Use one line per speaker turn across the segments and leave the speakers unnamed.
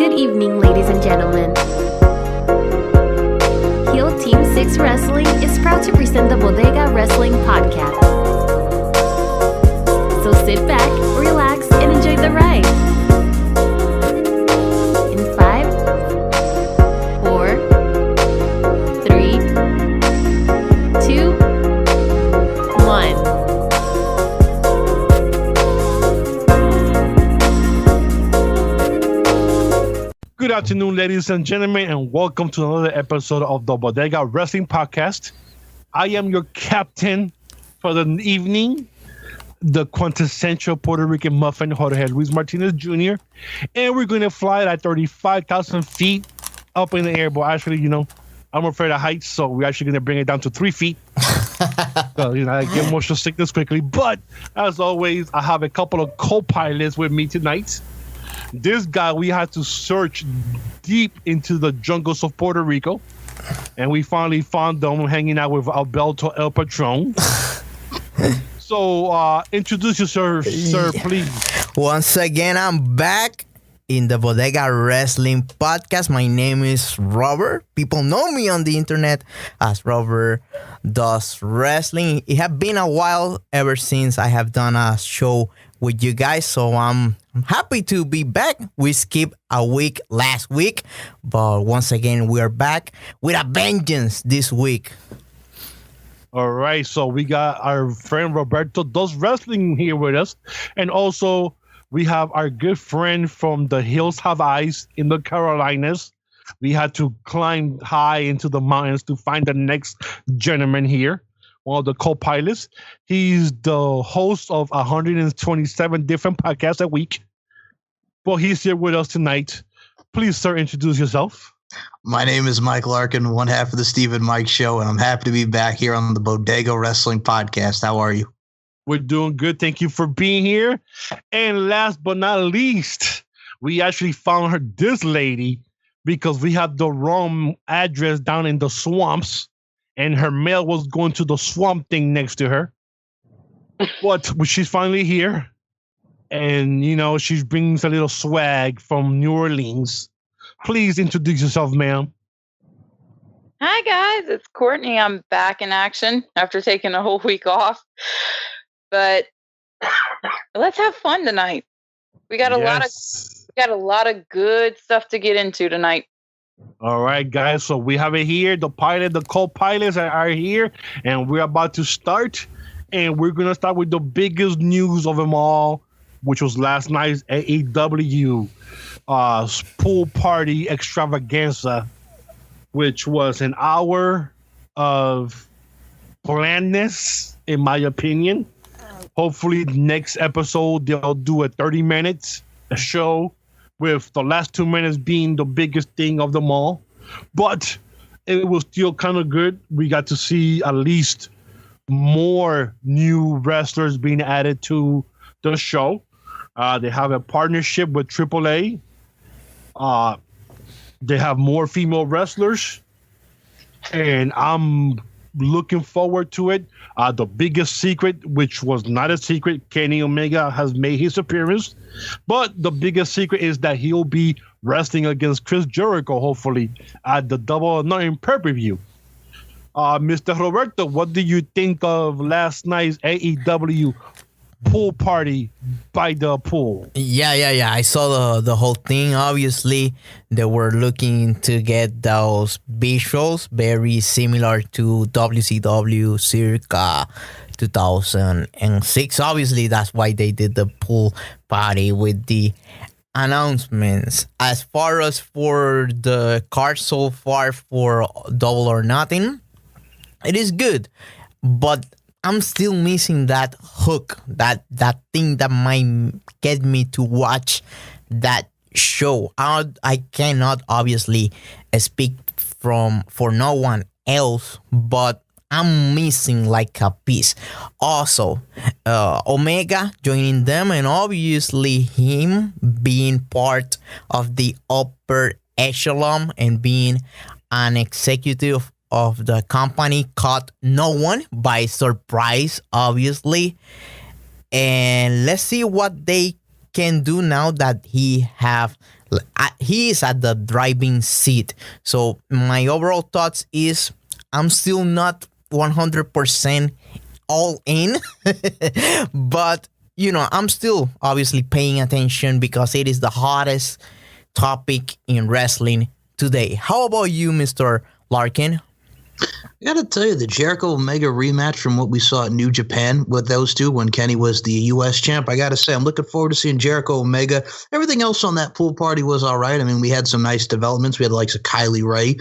Good evening, ladies and gentlemen. Heel Team 6 Wrestling is proud to present the Bodega Wrestling Podcast. So sit back, relax, and enjoy the ride. In 5, 4, 3, 2, 1.
Good afternoon, ladies and gentlemen, and welcome to another episode of the Bodega Wrestling Podcast. I am your captain for the evening, the quintessential Puerto Rican muffin, Jorge Luis Martinez Jr., and we're going to fly at 35,000 feet up in the air. But actually, I'm afraid of heights, so we're actually going to bring it down to 3 feet. So, I get motion sickness quickly. But as always, I have a couple of co-pilots with me tonight. This guy, we had to search deep into the jungles of Puerto Rico, and we finally found them hanging out with Alberto El Patron. So, introduce yourself, sir, please.
Once again, I'm back in the Bodega Wrestling Podcast. My name is Robert. People know me on the internet as Robert Does Wrestling. It has been a while ever since I have done a show with you guys, so I'm happy to be back. We skipped a week last week, but once again, we are back with a vengeance this week.
All right, so we got our friend Roberto Does Wrestling here with us, and also we have our good friend from the Hills Have Eyes in the Carolinas. We had to climb high into the mountains to find the next gentleman here, one of the co-pilots. He's the host of 127 different podcasts a week. Well, he's here with us tonight. Please, sir, introduce yourself.
My name is Mike Larkin, one half of the Steve and Mike Show, and I'm happy to be back here on the Bodega Wrestling Podcast. How are you?
We're doing good. Thank you for being here. And last but not least, we actually found this lady because we had the wrong address down in the swamps, and her mail was going to the swamp thing next to her. But she's finally here. And, she brings a little swag from New Orleans. Please introduce yourself, ma'am.
Hi, guys. It's Courtney. I'm back in action after taking a whole week off. But let's have fun tonight. We got a lot of good stuff to get into tonight.
All right, guys. So we have it here. The pilot, the co-pilots are here, and we're about to start. And we're going to start with the biggest news of them all, which was last night's AEW pool party extravaganza, which was an hour of blandness, in my opinion. Hopefully, next episode, they'll do a 30 minutes show with the last 2 minutes being the biggest thing of them all. But it was still kind of good. We got to see at least more new wrestlers being added to the show. They have a partnership with AAA. They have more female wrestlers, and I'm looking forward to it. The biggest secret, which was not a secret, Kenny Omega has made his appearance, but the biggest secret is that he'll be wrestling against Chris Jericho, hopefully, at the Double or Nothing pay-per-view. Mr. Roberto, what do you think of last night's AEW pool party by the pool?
Yeah. I saw the whole thing. Obviously, they were looking to get those visuals very similar to WCW circa 2006. Obviously, that's why they did the pool party with the announcements. As far as for the card so far for Double or Nothing, it is good, but I'm still missing that hook, that thing that might get me to watch that show. I cannot obviously speak for no one else, but I'm missing like a piece. Also, Omega joining them, and obviously him being part of the upper echelon and being an executive of the company caught no one by surprise, obviously. And let's see what they can do now that he have He is at the driving seat. So my overall thoughts is I'm still not 100% all in, but I'm still obviously paying attention because it is the hottest topic in wrestling today. How about you, Mr. Larkin?
I got to tell you, the Jericho Omega rematch from what we saw at New Japan with those two when Kenny was the U.S. champ, I got to say, I'm looking forward to seeing Jericho Omega. Everything else on that pool party was all right. I mean, we had some nice developments. We had the likes of Kylie Ray,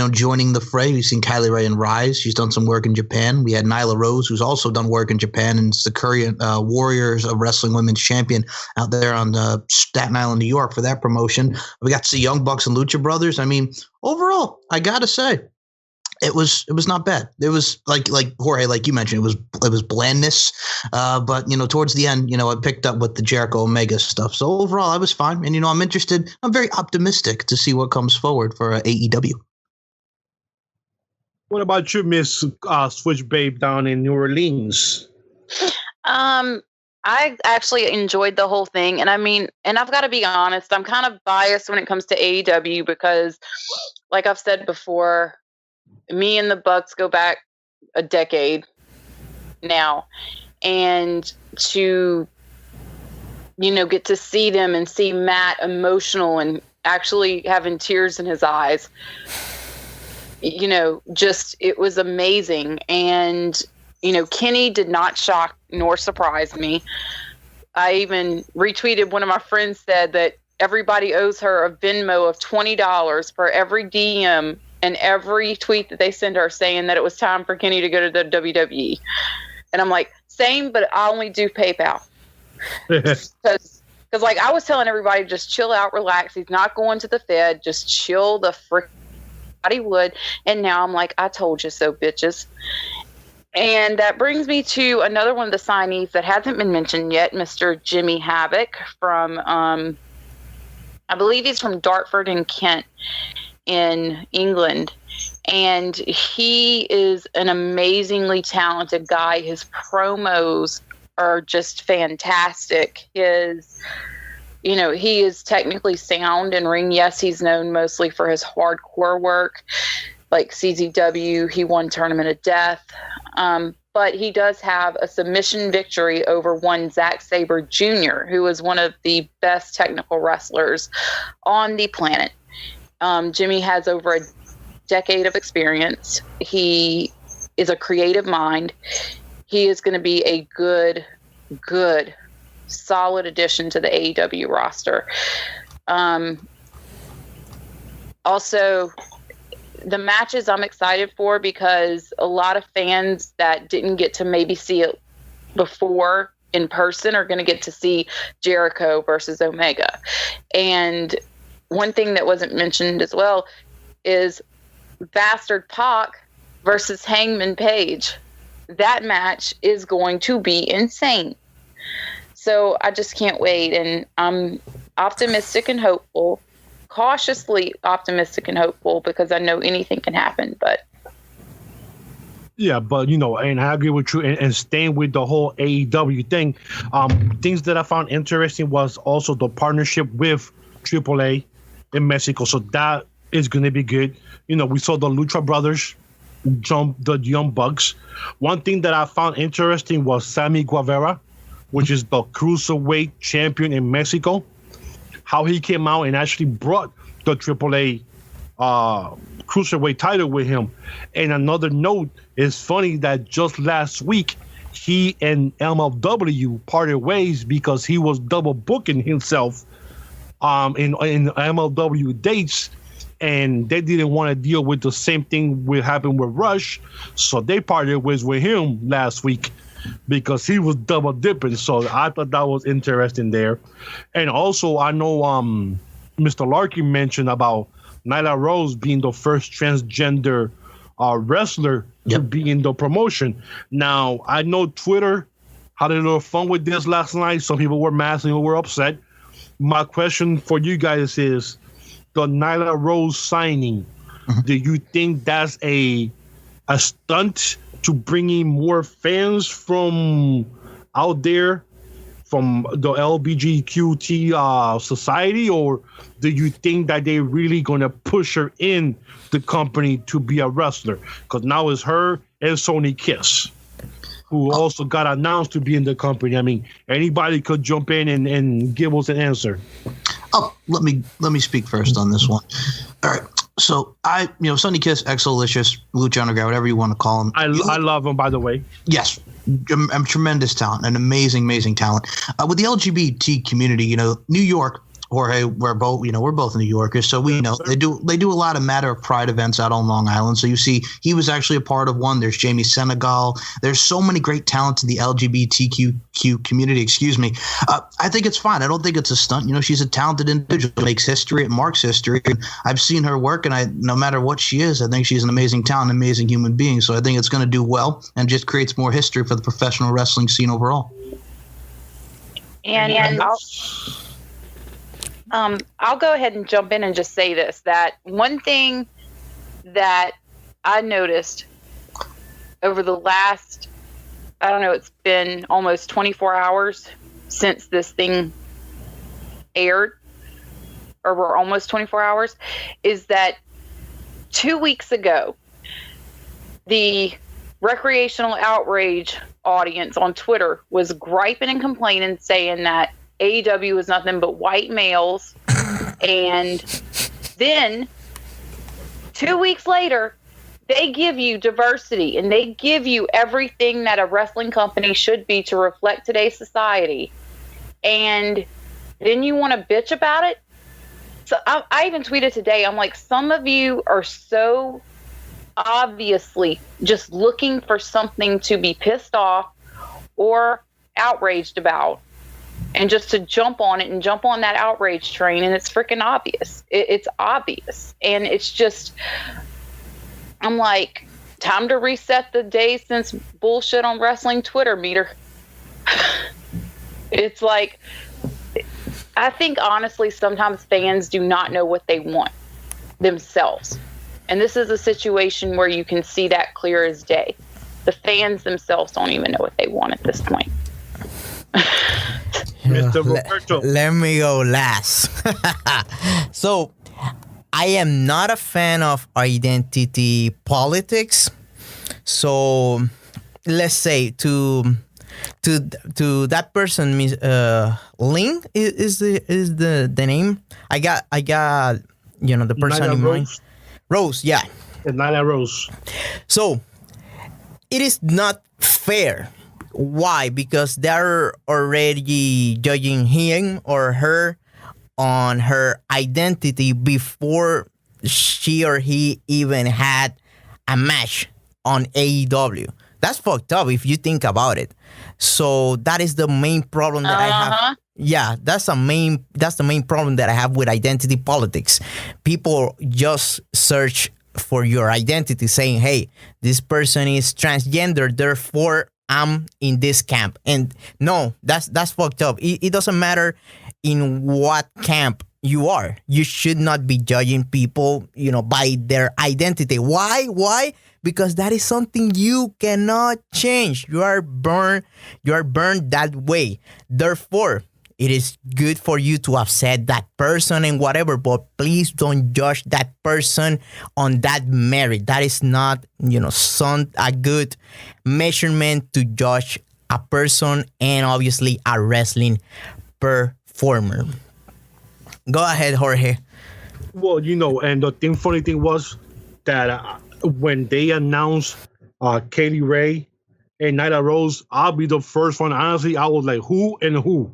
joining the fray. We've seen Kylie Ray in Rise. She's done some work in Japan. We had Nyla Rose, who's also done work in Japan, and is the Korean Warriors of Wrestling Women's Champion out there on Staten Island, New York for that promotion. We got to see Young Bucks and Lucha Brothers. I mean, overall, I got to say, it was not bad. It was like Jorge, like you mentioned, it was blandness. But towards the end, I picked up with the Jericho Omega stuff. So overall, I was fine. And I'm interested. I'm very optimistic to see what comes forward for AEW.
What about you, Miss Switch Babe down in New Orleans?
I actually enjoyed the whole thing. And I mean, and I've got to be honest, I'm kind of biased when it comes to AEW because, like I've said before, me and the Bucks go back a decade now, and to get to see them and see Matt emotional and actually having tears in his eyes, just it was amazing. And Kenny did not shock nor surprise me. I even retweeted, one of my friends said that everybody owes her a Venmo of $20 for every DM and every tweet that they send her saying that it was time for Kenny to go to the WWE. And I'm like, same, but I only do PayPal. Because like I was telling everybody, just chill out, relax. He's not going to the Fed. Just chill the frick body would. And now I'm like, I told you so, bitches. And that brings me to another one of the signees that hasn't been mentioned yet, Mr. Jimmy Havoc from, I believe he's from Dartford and Kent in England, and he is an amazingly talented guy. His promos are just fantastic. He is technically sound in ring. Yes, he's known mostly for his hardcore work, like CZW. He won Tournament of Death, but he does have a submission victory over one Zack Sabre Jr., who is one of the best technical wrestlers on the planet. Jimmy has over a decade of experience. He is a creative mind. He is going to be a good, solid addition to the AEW roster. Also, the matches I'm excited for because a lot of fans that didn't get to maybe see it before in person are going to get to see Jericho versus Omega. And one thing that wasn't mentioned as well is Bastard Pac versus Hangman Page. That match is going to be insane. So I just can't wait. And I'm optimistic and hopeful, cautiously optimistic and hopeful, because I know anything can happen. But
yeah, but and I agree with you. And staying with the whole AEW thing, things that I found interesting was also the partnership with AAA in Mexico. So that is going to be good. We saw the Lucha Brothers jump the Young Bucks. One thing that I found interesting was Sammy Guevara, which is the cruiserweight champion in Mexico, how he came out and actually brought the AAA cruiserweight title with him. And another note, is funny that just last week, he and MLW parted ways because he was double booking himself in MLW dates, and they didn't want to deal with the same thing that happened with Rush, so they parted ways with him last week because he was double dipping. So I thought that was interesting there. And also, I know Mr. Larkin mentioned about Nyla Rose being the first transgender wrestler to be in the promotion. Now, I know Twitter had a little fun with this last night. Some people were mad, some people were upset. My question for you guys is, the Nyla Rose signing, do you think that's a stunt to bring in more fans from out there from the LBGQT society, or do you think that they're really gonna push her in the company to be a wrestler? Because now it's her and Sonny Kiss, who also got announced to be in the company. I mean, anybody could jump in and give us an answer.
Oh, let me speak first on this one. All right. So Sonny Kiss, Exolicious, Lucha Underground, whatever you want to call him.
I love him, by the way.
Yes, tremendous talent, an amazing talent. With the LGBT community, New York, Jorge, we're both New Yorkers, so we know they do a lot of Matter of Pride events out on Long Island. So you see, he was actually a part of one. There's Jamie Senegal. There's so many great talents in the LGBTQ community. Excuse me. I think it's fine. I don't think it's a stunt. She's a talented individual. It makes history. It marks history. And I've seen her work, and no matter what she is, I think she's an amazing talent, amazing human being. So I think it's going to do well and just creates more history for the professional wrestling scene overall.
And I'll go ahead and jump in and just say this, that one thing that I noticed over the last, I don't know, it's been almost 24 hours since this thing aired, or we're almost 24 hours, is that 2 weeks ago, the recreational outrage audience on Twitter was griping and complaining, saying that AEW is nothing but white males. And then 2 weeks later, they give you diversity and they give you everything that a wrestling company should be to reflect today's society. And then you want to bitch about it? So I even tweeted today, I'm like, some of you are so obviously just looking for something to be pissed off or outraged about, and just to jump on it and jump on that outrage train, and it's freaking obvious. It's obvious. And it's just, I'm like, time to reset the days since bullshit on wrestling Twitter meter. It's like, I think honestly, sometimes fans do not know what they want themselves. And this is a situation where you can see that clear as day. The fans themselves don't even know what they want at this point.
Mr. Roberto.
Let me go last. So, I am not a fan of identity politics. So, let's say to that person, Ling is the name. I got the person
Nyla
in mind. Rose, yeah.
Nyla Rose.
So, it is not fair. Why? Because they're already judging him or her on her identity before she or he even had a match on AEW. That's fucked up if you think about it. So that is the main problem that I have. Yeah, that's the main problem that I have with identity politics. People just search for your identity, saying, "Hey, this person is transgender, therefore I'm in this camp." And no, that's fucked up. It doesn't matter in what camp you are. You should not be judging people, by their identity. Why? Because that is something you cannot change. You are burned that way. Therefore, it is good for you to upset that person and whatever, but please don't judge that person on that merit. That is not, a good measurement to judge a person and obviously a wrestling performer. Go ahead, Jorge.
Well, and the funny thing was that when they announced Kaylee Ray and Nyla Rose, I'll be the first one. Honestly, I was like, who and who?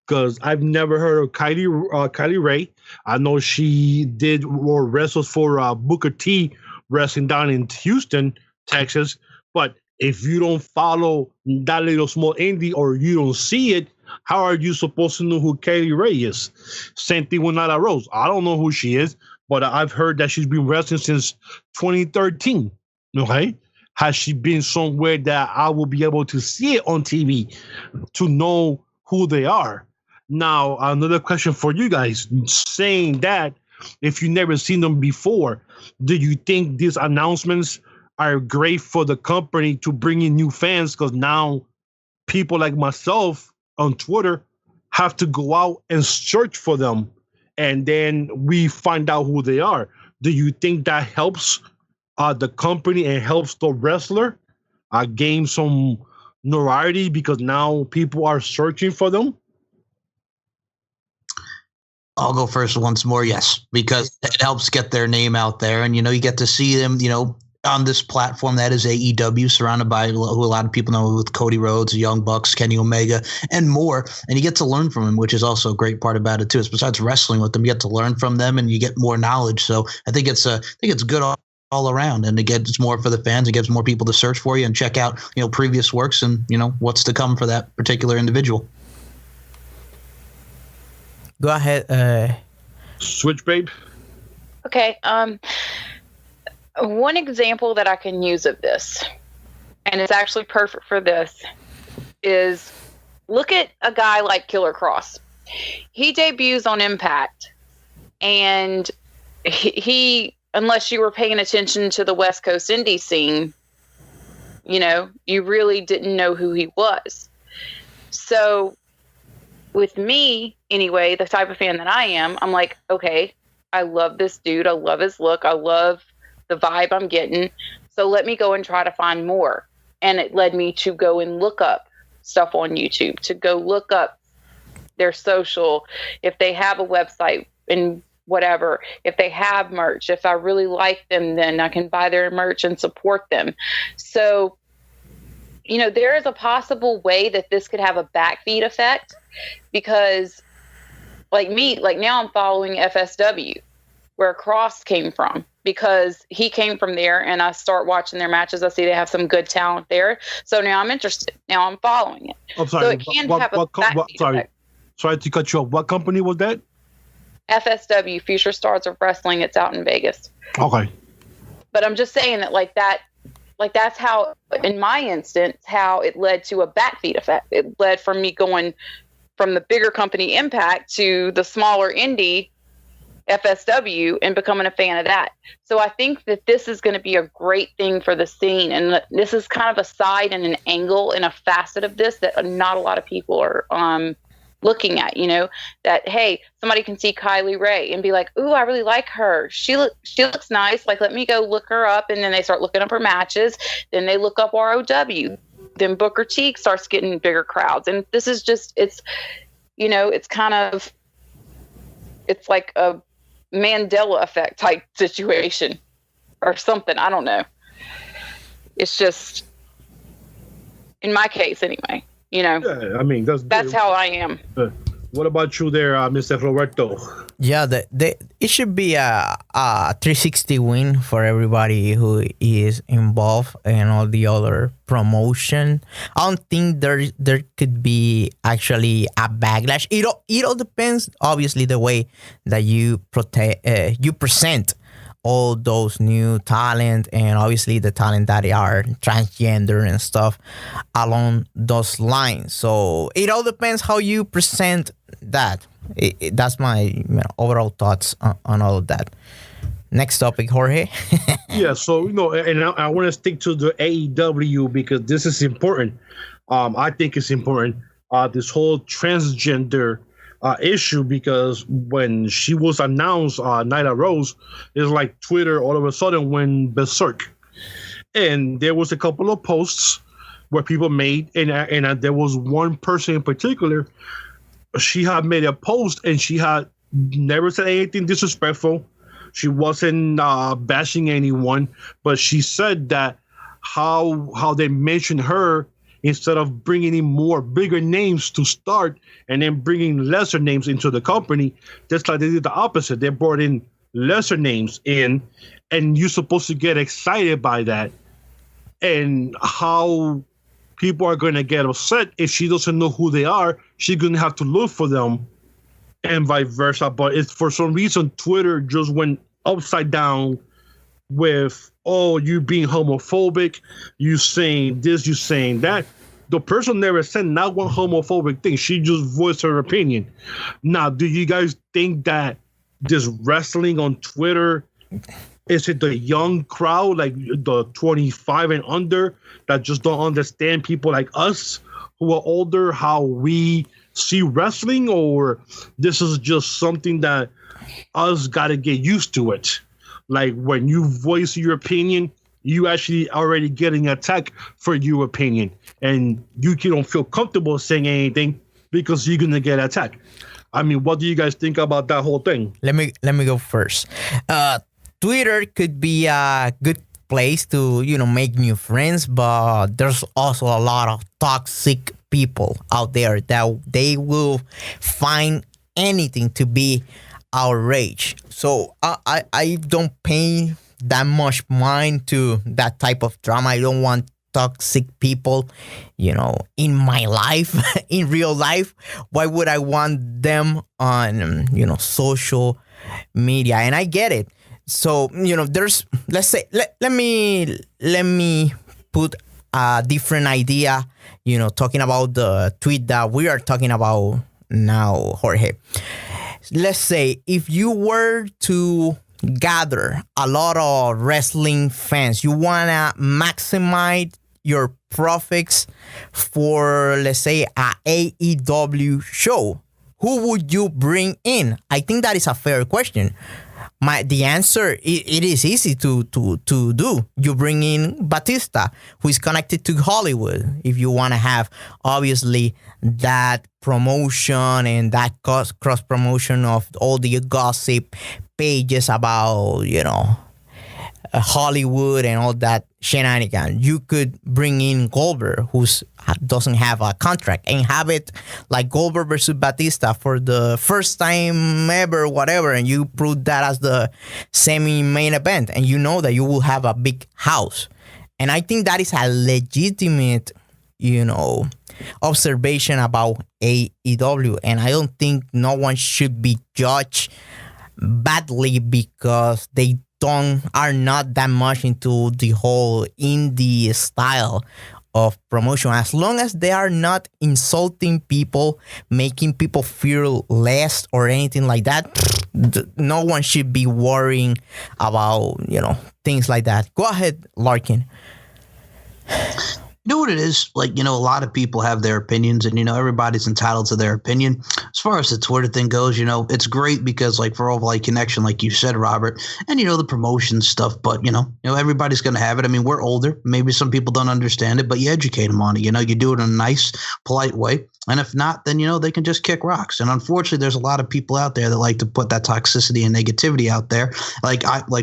Because I've never heard of Kylie Ray. I know she did or wrestles for Booker T wrestling down in Houston, Texas. But if you don't follow that little small indie or you don't see it, how are you supposed to know who Kylie Ray is? Same thing with Nyla Rose. I don't know who she is, but I've heard that she's been wrestling since 2013. Okay? Has she been somewhere that I will be able to see it on TV to know who they are? Now, another question for you guys, saying that if you've never seen them before, do you think these announcements are great for the company to bring in new fans? Because now people like myself on Twitter have to go out and search for them, and then we find out who they are. Do you think that helps the company and helps the wrestler gain some notoriety because now people are searching for them?
I'll go first once more. Yes, because it helps get their name out there, and you get to see them, on this platform that is AEW, surrounded by who a lot of people know with Cody Rhodes, Young Bucks, Kenny Omega, and more. And you get to learn from them, which is also a great part about it too. Is besides wrestling with them, you get to learn from them and you get more knowledge. So I think it's good all around, and again, it's more for the fans. It gives more people to search for you and check out previous works and what's to come for that particular individual.
Go ahead.
Switch, babe.
Okay. One example that I can use of this, and it's actually perfect for this, is look at a guy like Killer Cross. He debuts on Impact, and he unless you were paying attention to the West Coast indie scene, you really didn't know who he was. So with me, anyway, the type of fan that I am, I'm like, okay, I love this dude. I love his look. I love the vibe I'm getting. So let me go and try to find more. And it led me to go and look up stuff on YouTube, to go look up their social, if they have a website and whatever, if they have merch. If I really like them, then I can buy their merch and support them. So, there is a possible way that this could have a backfeed effect, because now I'm following FSW, where Cross came from, because he came from there, and I start watching their matches. I see they have some good talent there. So now I'm interested. Now I'm following it.
I'm sorry.
So it can have a backfeed effect.
Sorry to cut you off. What company was that?
FSW, Future Stars of Wrestling. It's out in Vegas.
Okay.
But I'm just saying that that's how, in my instance, how it led to a backfeed effect. It led from me going from the bigger company Impact to the smaller indie FSW and becoming a fan of that. So I think that this is going to be a great thing for the scene. And this is kind of a side and an angle and a facet of this that not a lot of people are looking at, that, hey, somebody can see Kylie Ray and be like, ooh, I really like her. She looks nice. Like, let me go look her up. And then they start looking up her matches. Then they look up ROW. Then Booker T starts getting bigger crowds. And this is just, it's like a Mandela effect type situation or something. I don't know. It's just, in my case anyway,
Yeah, I mean,
that's how I am.
What about you there, Mr. Roberto?
Yeah, it should be a 360 win for everybody who is involved and all the other promotion. I don't think there could be actually a backlash. It all depends, obviously, the way that you present all those new talent, and obviously the talent that are transgender and stuff along those lines. So it all depends how you present that. That's my overall thoughts on all of that. Next topic, Jorge.
Yeah, so and I want to stick to the AEW because this is important. I think it's important. This whole transgender issue, because when she was announced, Nyla Rose, it's like Twitter all of a sudden went berserk, and there was a couple of posts where people made, and there was one person in particular. She had made a post, and she had never said anything disrespectful. She wasn't bashing anyone, but she said that how they mentioned her, instead of bringing in more bigger names to start and then bringing lesser names into the company, just like they did the opposite. They brought in lesser names in, and you're supposed to get excited by that. And how people are going to get upset if she doesn't know who they are, she's going to have to look for them, and vice versa. But it's, for some reason, Twitter just went upside down with, oh, you being homophobic, you saying this, you saying that. The person never said not one homophobic thing. She just voiced her opinion. Now, do you guys think that this wrestling on Twitter, is it the young crowd, like the 25 and under, that just don't understand people like us? who are older how we see wrestling, or this is just something that us got to get used to it? Like when you voice your opinion, you actually already getting attacked for your opinion, and you don't feel comfortable saying anything because you're gonna get attacked. I mean, what do you guys think about that whole thing?
Let me go first. Twitter could be a good place to make new friends, but there's also a lot of toxic people out there that they will find anything to be outraged. So I don't pay that much mind to that type of drama. I don't want toxic people, in my life, in real life. Why would I want them on, social media? And I get it. So, there's, let's say, let me put a different idea, talking about the tweet that we are talking about now, Jorge. Let's say if you were to gather a lot of wrestling fans, you want to maximize your profits for, let's say, a AEW show, who would you bring in? I think that is a fair question. The answer, it is easy to do. You bring in Batista, who is connected to Hollywood. If you want to have, obviously, that promotion and that cross promotion of all the gossip pages about, Hollywood and all that shenanigan. You could bring in Goldberg, who doesn't have a contract, and have it like Goldberg versus Batista for the first time ever, whatever, and you prove that as the semi-main event, and you know that you will have a big house. And I think that is a legitimate, observation about AEW, and I don't think no one should be judged badly because they are not that much into the whole indie style of promotion. As long as they are not insulting people, making people feel less or anything like that, no one should be worrying about, things like that. Go ahead, Larkin.
You know what it is? Like, a lot of people have their opinions, and, everybody's entitled to their opinion. As far as the Twitter thing goes, it's great because, like, for overall connection, like you said, Robert, and, the promotion stuff, but, everybody's going to have it. I mean, we're older. Maybe some people don't understand it, but you educate them on it. You do it in a nice, polite way. And if not, then, they can just kick rocks. And unfortunately, there's a lot of people out there that like to put that toxicity and negativity out there.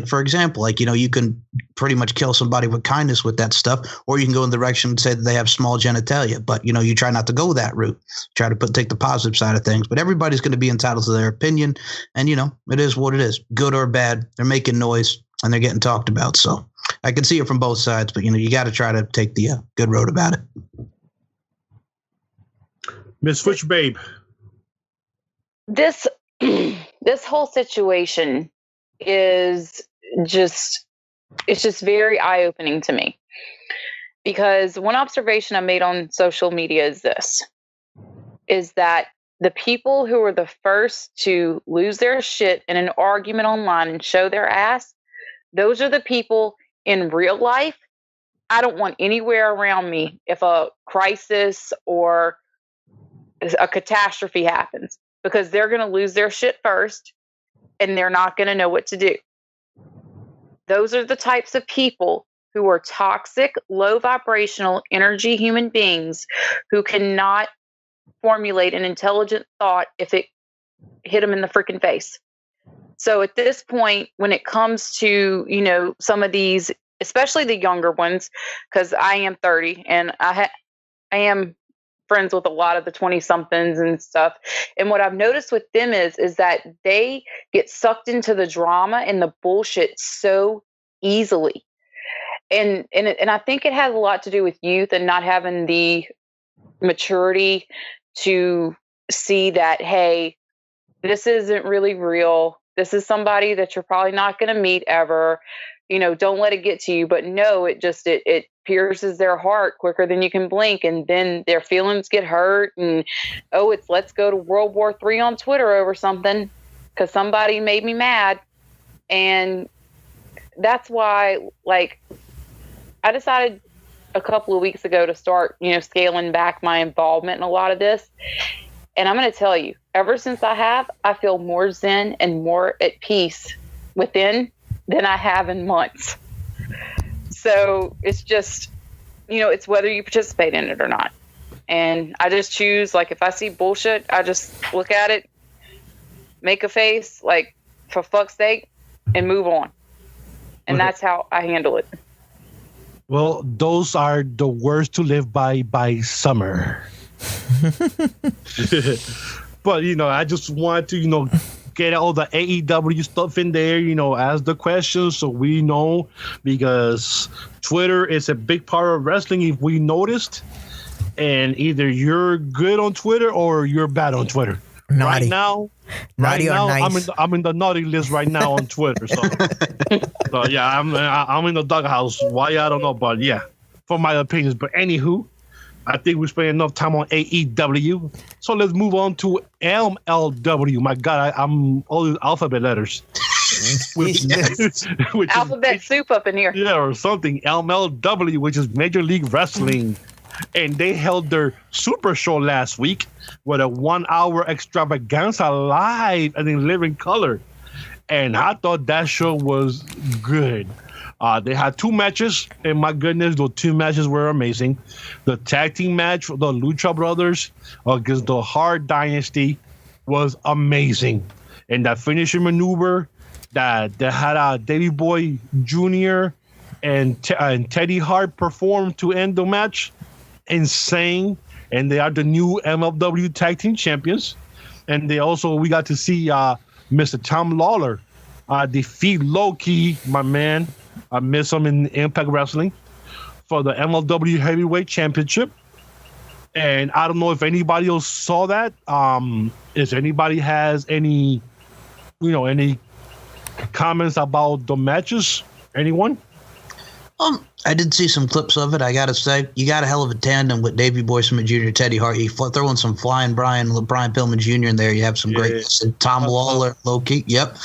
For example, you can pretty much kill somebody with kindness with that stuff, or you can go in the direction and say that they have small genitalia. But, you try not to go that route. Try to take the positive side of things. But everybody's going to be entitled to their opinion. And, it is what it is, good or bad. They're making noise and they're getting talked about. So I can see it from both sides. But, you got to try to take the good road about it.
Miss Switch Babe.
This whole situation is just very eye-opening to me, because one observation I made on social media is that the people who are the first to lose their shit in an argument online and show their ass, those are the people in real life I don't want anywhere around me if a crisis or a catastrophe happens, because they're going to lose their shit first and they're not going to know what to do. Those are the types of people who are toxic, low vibrational energy human beings who cannot formulate an intelligent thought if it hit them in the freaking face. So at this point, when it comes to, some of these, especially the younger ones, because I am 30 and I am friends with a lot of the 20-somethings and stuff. And what I've noticed with them is that they get sucked into the drama and the bullshit so easily. And I think it has a lot to do with youth and not having the maturity to see that, hey, this isn't really real. This is somebody that you're probably not going to meet ever. Don't let it get to you. But no, it pierces their heart quicker than you can blink, and then their feelings get hurt, and let's go to World War III on Twitter over something because somebody made me mad. And that's why, I decided a couple of weeks ago to start, scaling back my involvement in a lot of this. And I'm going to tell you, ever since I feel more zen and more at peace within than I have in months. So it's just, it's whether you participate in it or not. And I just choose, like, if I see bullshit, I just look at it, make a face, like, for fuck's sake, and move on. And that's how I handle it.
Well, those are the words to live by summer. But, I just want to, get all the AEW stuff in there, ask the questions so we know, because Twitter is a big part of wrestling, if we noticed. And either you're good on Twitter or you're bad on Twitter.
Naughty.
Right now,
nice.
I'm in the naughty list right now on Twitter. So, yeah, I'm in the doghouse. Why, I don't know, but yeah, for my opinions. But anywho, I think we spent enough time on AEW. So let's move on to MLW. My God, I'm all these alphabet letters. which
Alphabet soup up in here.
Yeah, or something. MLW, which is Major League Wrestling. And they held their super show last week with a 1 hour extravaganza live and in living color. And I thought that show was good. They had 2 matches, and my goodness, those 2 matches were amazing. The tag team match for the Lucha Brothers against the Hart Dynasty was amazing. And that finishing maneuver that had Davey Boy Jr. and Teddy Hart perform to end the match, insane. And they are the new MLW tag team champions. And we got to see Mr. Tom Lawler defeat Low-Key, my man. I miss him in Impact Wrestling, for the MLW Heavyweight Championship. And I don't know if anybody else saw that. If anybody has any comments about the matches? Anyone?
I did see some clips of it. I got to say, you got a hell of a tandem with Davey Boy Smith Jr. Teddy Hart. You throw in some flying Brian Pillman Jr. in there. You have some greatness. And Tom Lawler, Low-Key. Yep.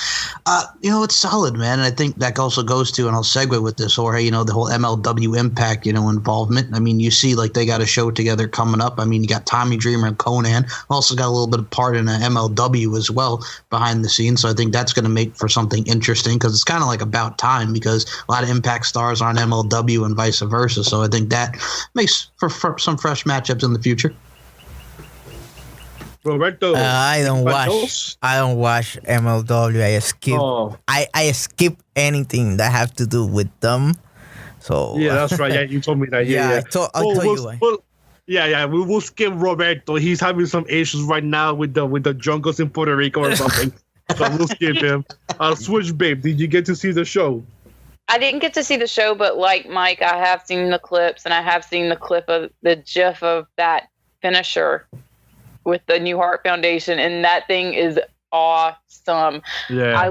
It's solid, man. And I think that also goes to, and I'll segue with this, Jorge, the whole MLW Impact, involvement. I mean, you see, like, they got a show together coming up. I mean, you got Tommy Dreamer and Conan. Also got a little bit of part in MLW as well behind the scenes. So I think that's going to make for something interesting, because it's kind of like about time, because a lot of Impact stars are on MLW and vice versa. So I think that makes for some fresh matchups in the future.
Roberto,
I don't watch MLW. I skip anything that have to do with them. So
yeah, that's right. Yeah, you told me that.
I'll tell you why.
We will skip Roberto. He's having some issues right now with the jungles in Puerto Rico or something. So we'll skip him. Switch, babe. Did you get to see the show?
I didn't get to see the show, but like Mike, I have seen the clips, and I have seen the clip of the GIF of that finisher with the New Heart Foundation, and that thing is awesome. Yeah. I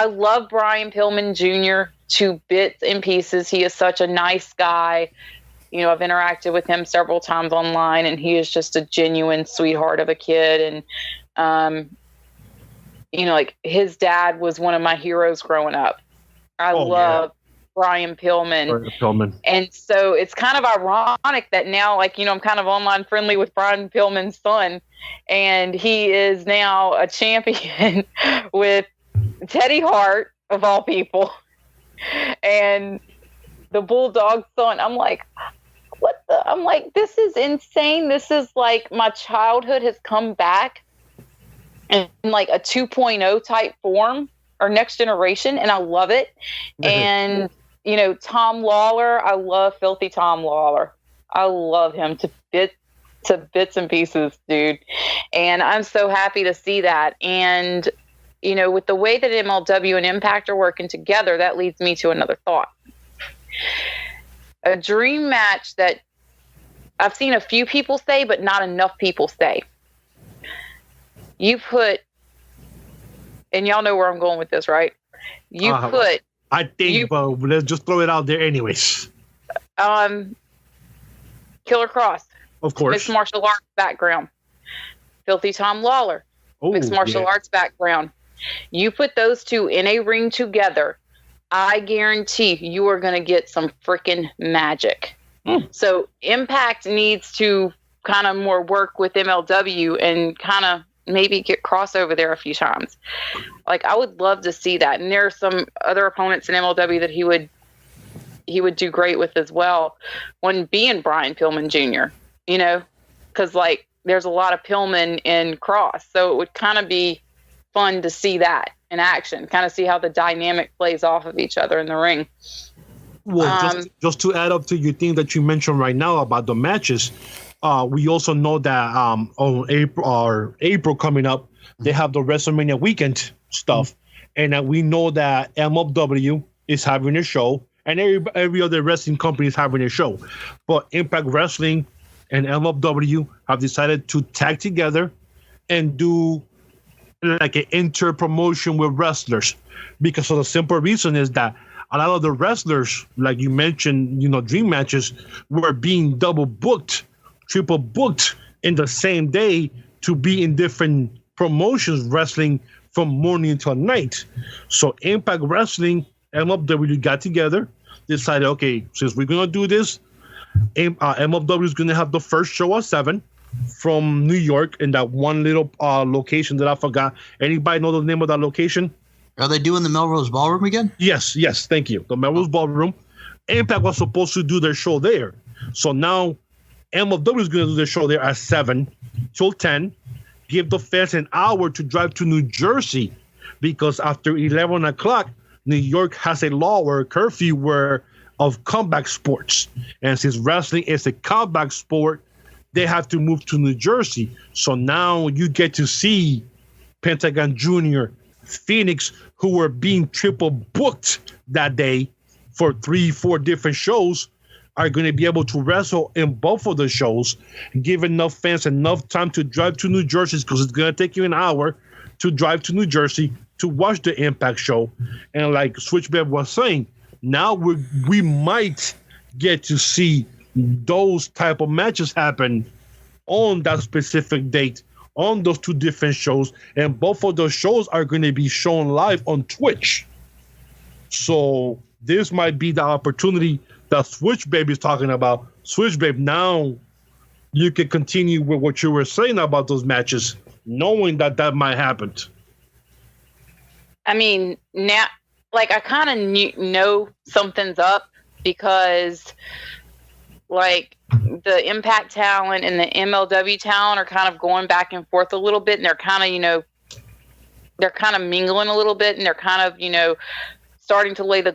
love Brian Pillman Jr. to bits and pieces. He is such a nice guy. I've interacted with him several times online, and he is just a genuine sweetheart of a kid. And, like, his dad was one of my heroes growing up. I love Brian Pillman. And so it's kind of ironic that now, like, I'm kind of online friendly with Brian Pillman's son, and he is now a champion with Teddy Hart, of all people, and the Bulldog son. I'm like, I'm like, this is insane. This is like my childhood has come back in like a 2.0 type form, or next generation, and I love it. And Tom Lawler, I love filthy Tom Lawler. I love him to bits and pieces, dude. And I'm so happy to see that. And with the way that MLW and Impact are working together, that leads me to another thought. A dream match that I've seen a few people say, but not enough people say. You put, and y'all know where I'm going with this, right?
But let's just throw it out there anyways.
Killer Cross.
Of course.
Mixed martial arts background. Filthy Tom Lawler. Mixed martial arts background. You put those two in a ring together, I guarantee you are going to get some freaking magic. So Impact needs to kind of more work with MLW and kind of maybe get crossover there a few times. Like, I would love to see that. And there are some other opponents in MLW that he would do great with as well. One being Brian Pillman Jr., because like there's a lot of Pillman in Cross. So it would kind of be fun to see that in action, kind of see how the dynamic plays off of each other in the ring.
Well, just to add up to your thing that you mentioned right now about the matches, we also know that on April coming up, they have the WrestleMania weekend stuff, and we know that MLW is having a show, and every other wrestling company is having a show, but Impact Wrestling and MLW have decided to tag together and do like an inter-promotion with wrestlers, because of the simple reason is that a lot of the wrestlers, like you mentioned, dream matches were being double booked, triple booked in the same day to be in different promotions wrestling from morning till night. So Impact Wrestling, MLW got together, decided, okay, since we're going to do this, MLW is going to have the first show at 7 from New York in that one little location that I forgot. Anybody know the name of that location?
Are they doing the Melrose Ballroom again?
Yes, thank you. The Melrose Ballroom. Impact was supposed to do their show there. So now MLW is going to do their show there at 7 till 10. Give the fans an hour to drive to New Jersey, because after 11 o'clock, New York has a law or a curfew of comeback sports. And since wrestling is a comeback sport, they have to move to New Jersey. So now you get to see Pentagon Jr., Phoenix, who were being triple booked that day for 3-4 different shows, are going to be able to wrestle in both of the shows, give enough fans enough time to drive to New Jersey, because it's going to take you an hour to drive to New Jersey to watch the Impact show. And like Switchblade was saying, now we might get to see those type of matches happen on that specific date on those 2 different shows, and both of those shows are going to be shown live on Twitch. So this might be the opportunity that Switchbabe is talking about. Switchbabe, now you can continue with what you were saying about those matches, knowing that might happen.
I mean, now, like, I kind of know something's up, because like the Impact talent and the MLW talent are kind of going back and forth a little bit, and they're kind of, they're kind of mingling a little bit, and they're kind of, starting to lay the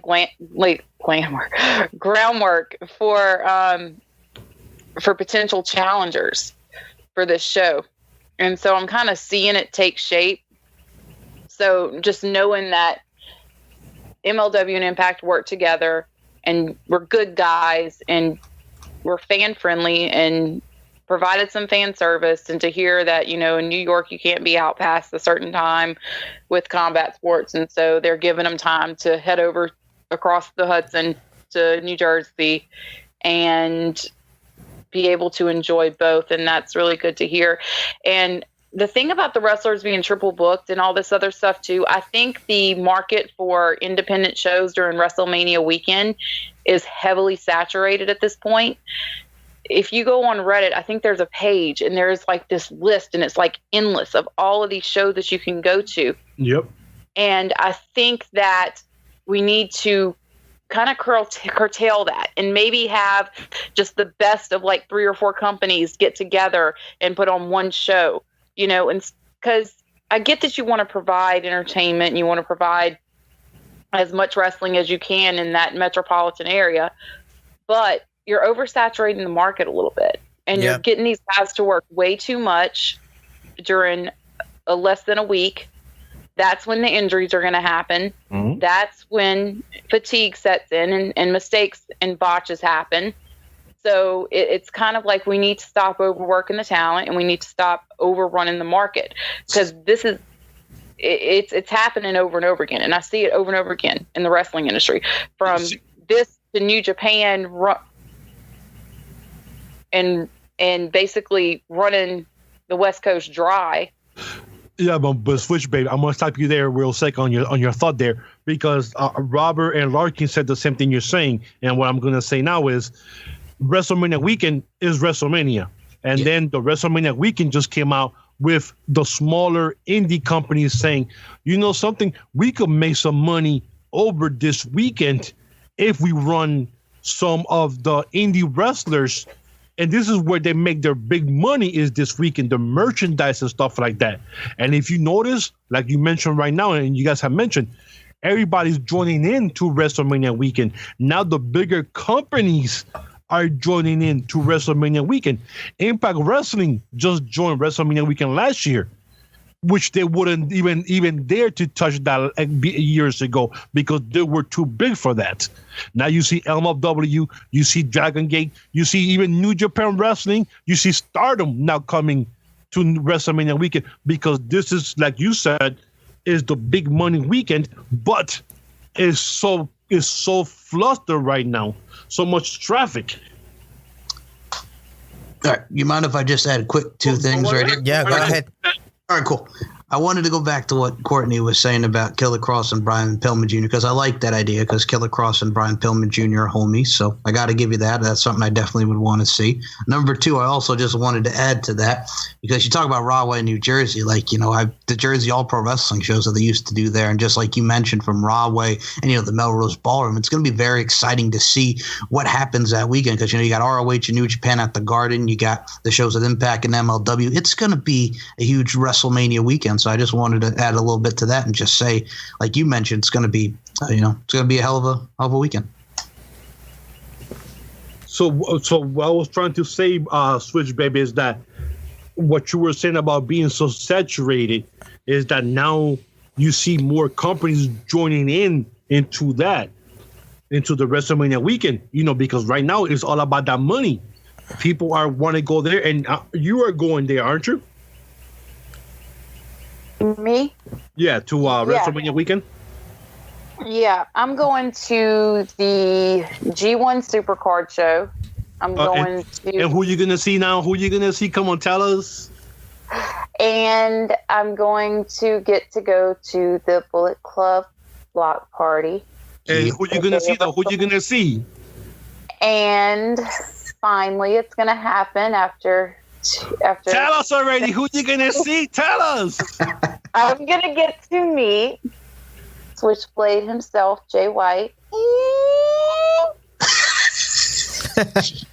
groundwork for potential challengers for this show. And so I'm kind of seeing it take shape. So just knowing that MLW and Impact work together, and we're good guys, and we're fan friendly, and provided some fan service, and to hear that, in New York, you can't be out past a certain time with combat sports. And so they're giving them time to head over across the Hudson to New Jersey and be able to enjoy both. And that's really good to hear. And the thing about the wrestlers being triple booked and all this other stuff too, I think the market for independent shows during WrestleMania weekend is heavily saturated at this point. If you go on Reddit, I think there's a page, and there's like this list, and it's like endless of all of these shows that you can go to.
Yep.
And I think that we need to kind of curtail that, and maybe have just the best of like 3 or 4 companies get together and put on one show, and because I get that you want to provide entertainment and you want to provide as much wrestling as you can in that metropolitan area, but you're oversaturating the market a little bit, and you're getting these guys to work way too much during less than a week. That's when the injuries are going to happen. Mm-hmm. That's when fatigue sets in, and mistakes and botches happen. So it's kind of like we need to stop overworking the talent, and we need to stop overrunning the market, because this is it's happening over and over again, and I see it over and over again in the wrestling industry, from this to New Japan and basically running the West Coast dry.
Yeah, but Switch, babe, I'm gonna stop you there real sec on your thought there, because Robert and Larkin said the same thing you're saying, and what I'm gonna say now is WrestleMania weekend is WrestleMania. And then the WrestleMania weekend just came out with the smaller indie companies saying, you know something, we could make some money over this weekend if we run some of the indie wrestlers. And this is where they make their big money, is this weekend, the merchandise and stuff like that. And if you notice, like you mentioned right now, and you guys have mentioned, everybody's joining in to WrestleMania weekend. Now the bigger companies are joining in to WrestleMania weekend. Impact Wrestling just joined WrestleMania weekend last year, which they wouldn't even dare to touch that years ago because they were too big for that. Now you see MLW, you see Dragon Gate, you see even New Japan Wrestling, you see Stardom now coming to WrestleMania weekend because this is, like you said, is the big money weekend, but it's so flustered right now, so much traffic.
All right, you mind if I just add quick two things right here?
Yeah, go ahead.
All right, cool. I wanted to go back to what Courtney was saying about Killer Cross and Brian Pillman Jr. because I like that idea because Killer Cross and Brian Pillman Jr. are homies. So I got to give you that. That's something I definitely would want to see. Number two, I also just wanted to add to that because you talk about Rahway, New Jersey, like, you know, the Jersey All Pro Wrestling shows that they used to do there. And just like you mentioned from Rahway and, you know, the Melrose Ballroom, it's going to be very exciting to see what happens that weekend because, you know, you got ROH and New Japan at the Garden. You got the shows at Impact and MLW. It's going to be a huge WrestleMania weekend. So I just wanted to add a little bit to that and just say, like you mentioned, it's going to be, it's going to be a hell of a weekend.
So what I was trying to say, Switch Baby, is that what you were saying about being so saturated is that now you see more companies joining into the WrestleMania weekend, you know, because right now it's all about that money. People want to go there, and you are going there, aren't you?
Me?
Yeah, to WrestleMania weekend.
Yeah, I'm going to the G1 Supercard show. I'm going to.
And who you gonna see now? Who you gonna see? Come on, tell us.
And I'm going to get to go to the Bullet Club block party.
And who you gonna see? Who you gonna see?
And finally, it's gonna happen after.
Tell us already. Who you gonna see? Tell us.
I'm gonna get to meet Switchblade himself, Jay White.
She's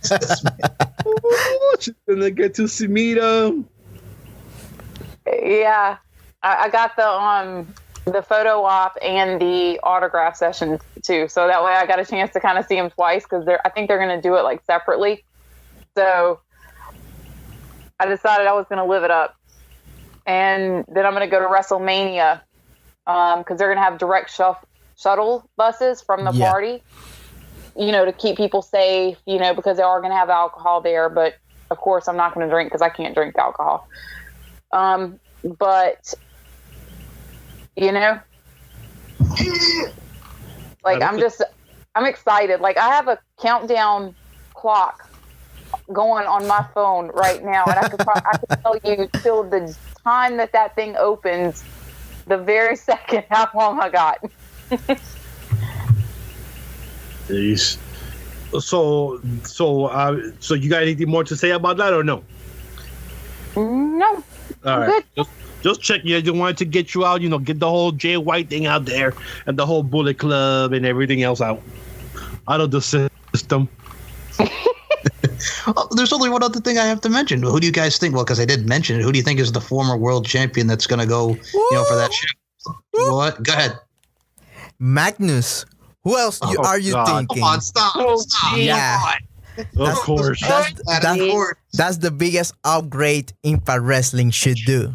gonna get to see him.
Yeah, I got the photo op and the autograph session too, so that way I got a chance to kind of see him twice because I think they're gonna do it like separately. So I decided I was gonna live it up. And then I'm going to go to WrestleMania because they're going to have direct shuttle buses from the party, you know, to keep people safe, you know, because they are going to have alcohol there. But, of course, I'm not going to drink because I can't drink alcohol. But, you know, like I'm excited. Like I have a countdown clock going on my phone right now. And I could tell you till the time that thing opens, the very second how long I got.
Jeez. So you got anything more to say about that or no?
No.
All right. Good. Just check. Yeah, just wanted to get you out. You know, get the whole Jay White thing out there and the whole Bullet Club and everything else out of the system.
There's only one other thing I have to mention. Who do you guys think? Well, because I did mention it. Who do you think is the former world champion that's going to go, for that show? What? Go ahead.
Magnus. Who else are you thinking?
Come on, stop.
Yeah.
Of course.
That's the biggest upgrade Impact Wrestling should do.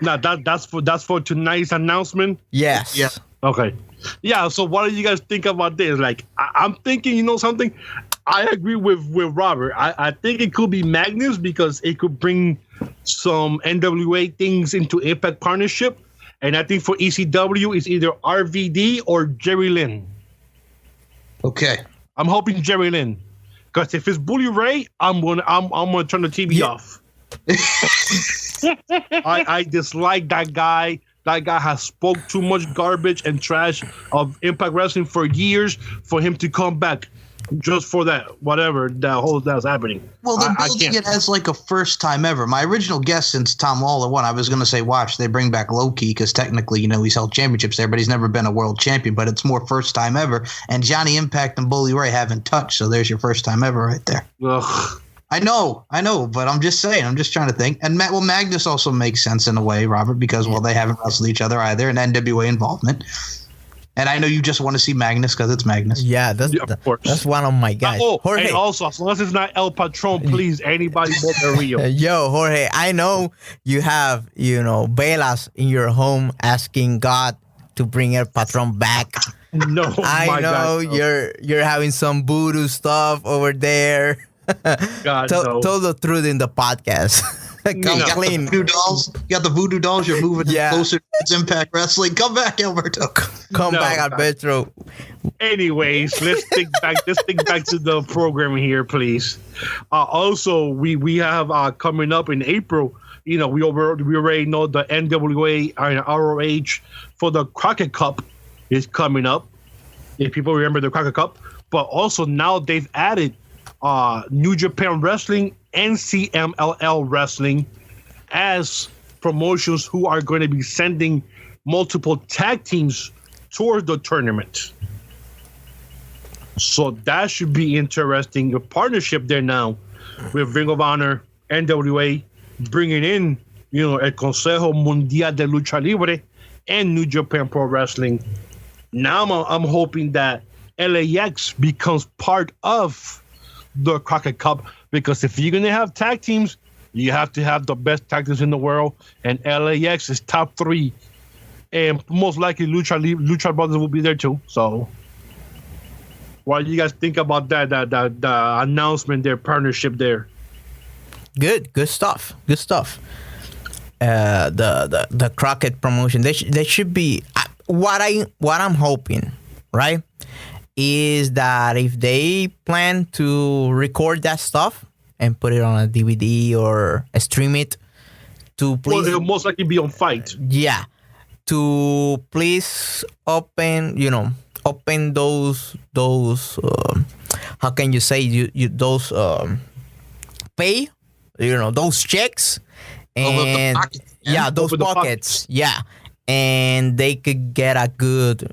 Now that's for tonight's announcement.
Yes.
Yeah.
Okay. Yeah. So what do you guys think about this? Like, I'm thinking, you know something? I agree with Robert. I think it could be Magnus because it could bring some NWA things into Impact Partnership. And I think for ECW, it's either RVD or Jerry Lynn.
Okay.
I'm hoping Jerry Lynn. Because if it's Bully Ray, I'm gonna turn the TV off. I dislike that guy. That guy has spoke too much garbage and trash of Impact Wrestling for years. For him to come back just for that, whatever that's happening.
Well, they're building it as like a first time ever. My original guess since Tom Lawler won, I was going to say, watch, they bring back Low-Ki because technically, he's held championships there, but he's never been a world champion. But it's more first time ever. And Johnny Impact and Bully Ray haven't touched, so there's your first time ever right there.
Ugh.
I know, but I'm just saying. I'm just trying to think. And Magnus also makes sense in a way, Robert, because they haven't wrestled each other either, and NWA involvement. And I know you just want to see Magnus because it's Magnus.
Yeah, that's one of my guys.
Jorge. And also, as long as it's not El Patron, please, anybody but Del Rio.
Yo, Jorge, I know you have, velas in your home asking God to bring El Patron back.
No,
I know you're having some voodoo stuff over there.
God,
tell the truth in the podcast. Come clean.
You got the voodoo dolls. You're moving closer to Impact Wrestling. Come back, Alberto.
Come back, Alberto.
Anyways, let's think back to the program here, please. Also, we have coming up in April. We already know the NWA and ROH for the Crockett Cup is coming up. If people remember the Crockett Cup, but also now they've added New Japan Wrestling and CMLL Wrestling as promotions who are going to be sending multiple tag teams towards the tournament. So that should be interesting. A partnership there now with Ring of Honor, NWA, bringing in, El Consejo Mundial de Lucha Libre and New Japan Pro Wrestling. Now I'm hoping that LAX becomes part of the Crockett Cup, because if you're going to have tag teams, you have to have the best tag teams in the world, and LAX is top 3. And most likely Lucha Brothers will be there too. So what do you guys think about that the announcement, their partnership there?
Good stuff. The Crockett promotion, they should be what I'm hoping, right? Is that if they plan to record that stuff and put it on a DVD or stream it, to please...
Well, it'll most likely be on Fight.
Yeah. To please open those how can you say, those pay, those checks. And those pockets. Yeah. And they could get a good,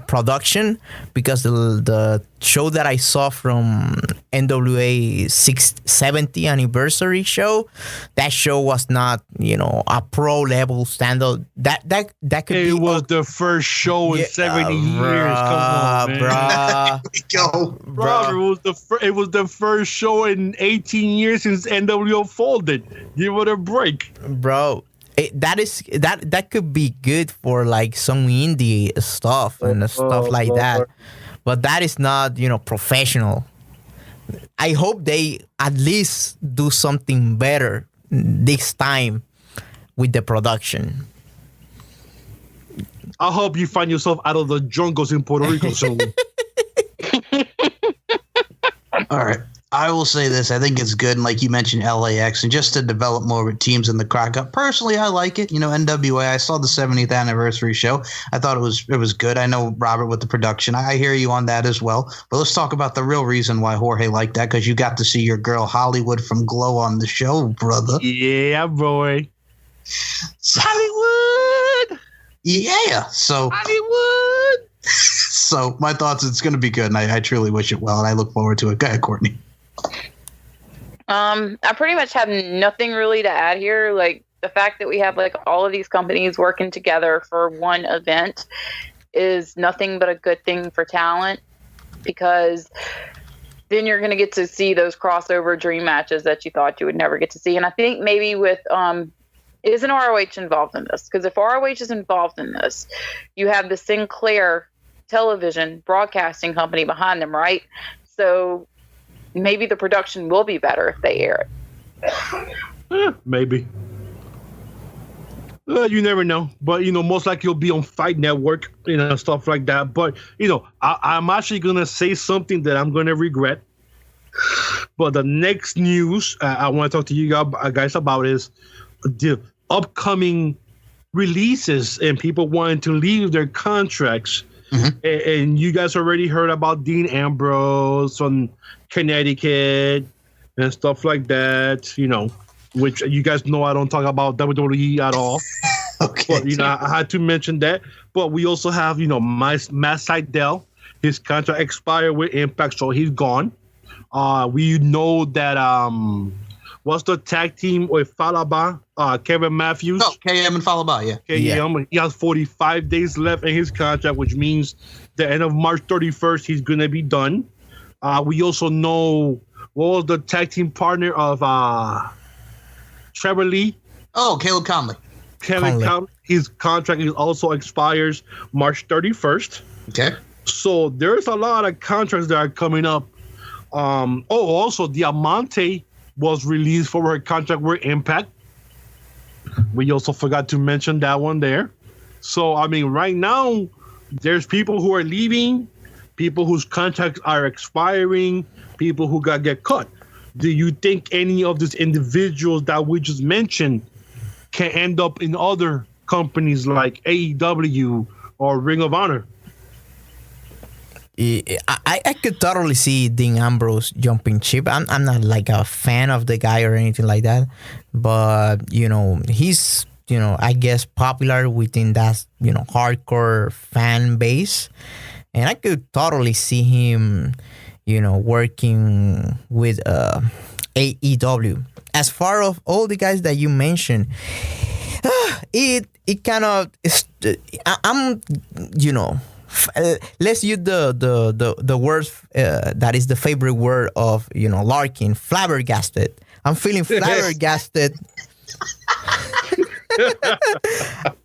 production, because the show that I saw from NWA 70 anniversary show, that show was not, a pro level standard. That could be.
It was the first show in 70 years. Come on, man. It was the first show in 18 years since NWO folded. Give it a break,
bro. That could be good for like some indie stuff and stuff like that, but that is not professional. I hope they at least do something better this time with the production.
I hope you find yourself out of the jungles in Puerto Rico soon.
All right. I will say this. I think it's good. And like you mentioned, LAX, and just to develop more teams in the Crock Cup. Personally, I like it. NWA, I saw the 70th anniversary show. I thought it was good. I know, Robert, with the production. I hear you on that as well. But let's talk about the real reason why Jorge liked that, because you got to see your girl Hollywood from Glow on the show, brother.
Yeah, boy.
Hollywood! Yeah. So
Hollywood!
So my thoughts, it's going to be good, and I truly wish it well, and I look forward to it. Go ahead, Courtney.
I pretty much have nothing really to add here. Like, the fact that we have like all of these companies working together for one event is nothing but a good thing for talent, because then you're going to get to see those crossover dream matches that you thought you would never get to see. And I think maybe with isn't ROH involved in this? Because if ROH is involved in this, you have the Sinclair television broadcasting company behind them, right? So maybe the production will be better if they air it.
Maybe. You never know. But, most likely you'll be on Fight Network, stuff like that. But, I'm actually going to say something that I'm going to regret. But the next news I want to talk to you guys about is the upcoming releases and people wanting to leave their contracts And you guys already heard about Dean Ambrose from Connecticut and stuff like that, which you guys know I don't talk about WWE at all.
Okay.
But, I had to mention that. But we also have, Matt Sydal. His contract expired with Impact, so he's gone. We know that, what's the tag team with Falaba? Kevin Matthews.
Oh, KM and Falaba, yeah.
KM. He has 45 days left in his contract, which means the end of March 31st, he's going to be done. We also know what was the tag team partner of Trevor Lee?
Oh, Caleb Conley.
Conley. His contract also expires March 31st.
Okay.
So there's a lot of contracts that are coming up. Also, Diamante was released for her contract with Impact. We also forgot to mention that one there. So, right now, there's people who are leaving, people whose contracts are expiring, people who got get cut. Do you think any of these individuals that we just mentioned can end up in other companies like AEW or Ring of Honor?
I could totally see Dean Ambrose jumping ship. I'm not like a fan of the guy or anything like that, but he's I guess popular within that hardcore fan base, and I could totally see him working with AEW. As far as all the guys that you mentioned, it kind of I'm let's use the word that is the favorite word of Larkin, flabbergasted. I'm feeling flabbergasted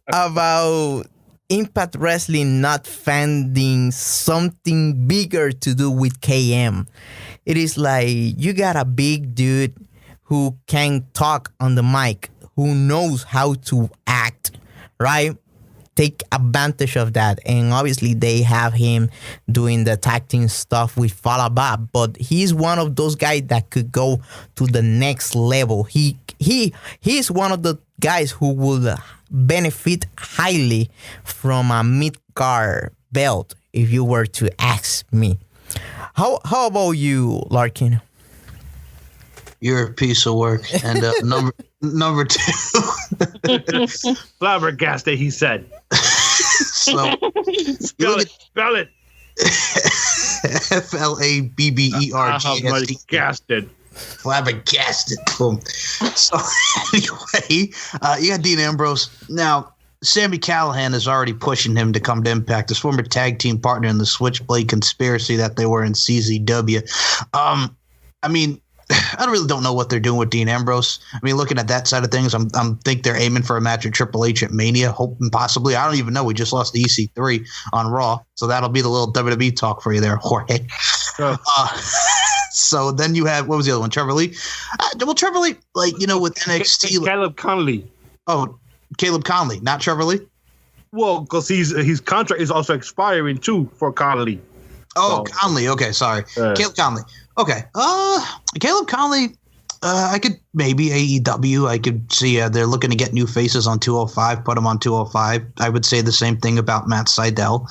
about Impact Wrestling not finding something bigger to do with KM. It is like you got a big dude who can talk on the mic, who knows how to act, right? Take advantage of that, and obviously they have him doing the tag team stuff with Falaba, but he's one of those guys that could go to the next level. He's one of the guys who will benefit highly from a mid-card belt, if you were to ask me. How about you, Larkin?
You're a piece of work. And number two.
Flabbergasted, he said.
So
spell it.
Flabbergasted. Flabbergasted. Boom. So anyway, you got Dean Ambrose. Now, Sami Callihan is already pushing him to come to Impact. His former tag team partner in the Switchblade conspiracy that they were in CZW. I really don't know what they're doing with Dean Ambrose. Looking at that side of things, I'm think they're aiming for a match with Triple H at Mania, hoping possibly. I don't even know. We just lost the EC3 on Raw, so that'll be the little WWE talk for you there, Jorge. So then you have, what was the other one? Trevor Lee. Trevor Lee, with NXT,
Caleb Conley.
Oh, Caleb Conley, not Trevor Lee.
Well, because his contract is also expiring too for Conley.
Oh, so, Conley. Okay, sorry, Caleb Conley. Okay. Caleb Conley, I could maybe AEW. I could see they're looking to get new faces on 205, put them on 205. I would say the same thing about Matt Sydal.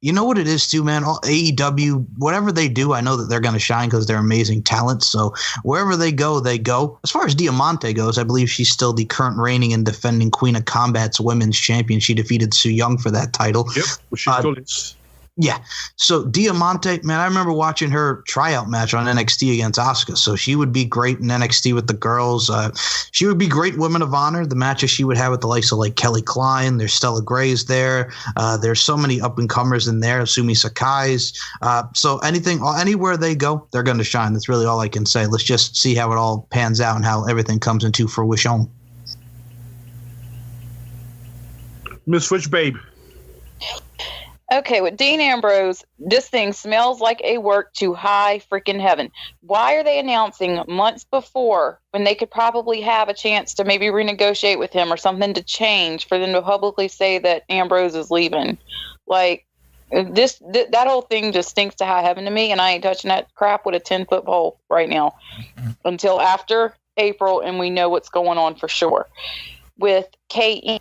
You know what it is too, man? AEW, whatever they do, I know that they're going to shine because they're amazing talent. So wherever they go, they go. As far as Diamante goes, I believe she's still the current reigning and defending Queen of Combat's women's champion. She defeated Su Yung for that title.
Yep, she still is.
Yeah. So Diamante, man, I remember watching her tryout match on NXT against Asuka. So she would be great in NXT with the girls. She would be great Women of Honor. The matches she would have with the likes of like Kelly Klein, there's Stella Gray's there. There's so many up and comers in there. Sumi Sakai's. So anywhere they go, they're going to shine. That's really all I can say. Let's just see how it all pans out and how everything comes into fruition.
Miss Switch Babe.
Okay, with Dean Ambrose, this thing smells like a work to high freaking heaven. Why are they announcing months before when they could probably have a chance to maybe renegotiate with him or something to change for them to publicly say that Ambrose is leaving? Like, that whole thing just stinks to high heaven to me, and I ain't touching that crap with a 10-foot pole right now until after April and we know what's going on for sure. With KM,